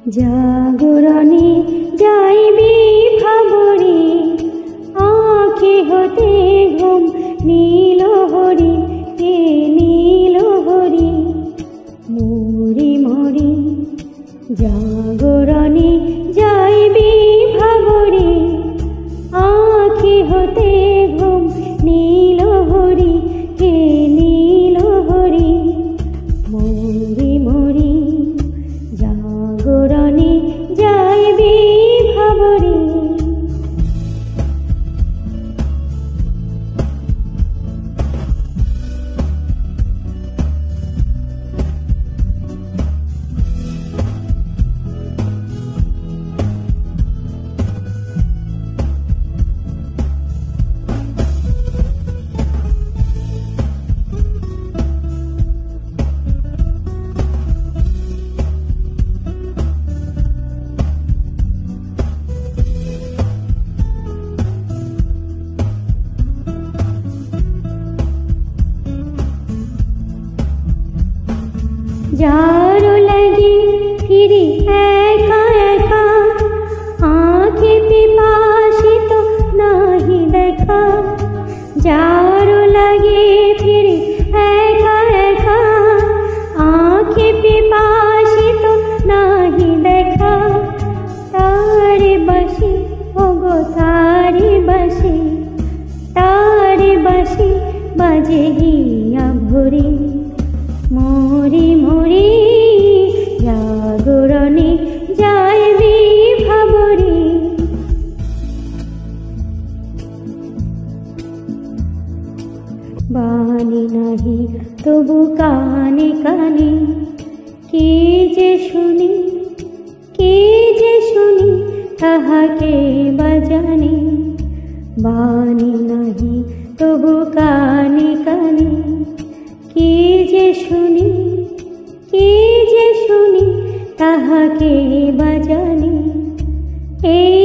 জাগরণে যাইবি ভাবরে, আঁখি হতে ঘুম নীল হরি, কে নীল হরি। মরি মরি জাগরণে যাইবি ভাবরে, আঁখি হতে ঘুম নীল হরি, কে নীল হরি। মরি মরি জাগরণে যাইবি ভাবরে। যার লাগি ফিরি একা একা, আঁখি পিপাসিত নাহি দেখা। যার লাগি ফিরি একা একা, আঁখি পিপাসিত নাহি দেখা। তারে বাসি ওগো তারে বাসি, তারে বাসি বাজে হিয়া ভরি। মরি মরি জাগরণে যাইবি ভাবরে। বাণী নাহি তবু কানে কানে, কে যে শুনি, কে যে শুনি তাহাকে বাজানে। বাণী নাহি তবু কানে কানে, কে যে শুনি, কে যে শুনি তাহাকে বাজানে। এই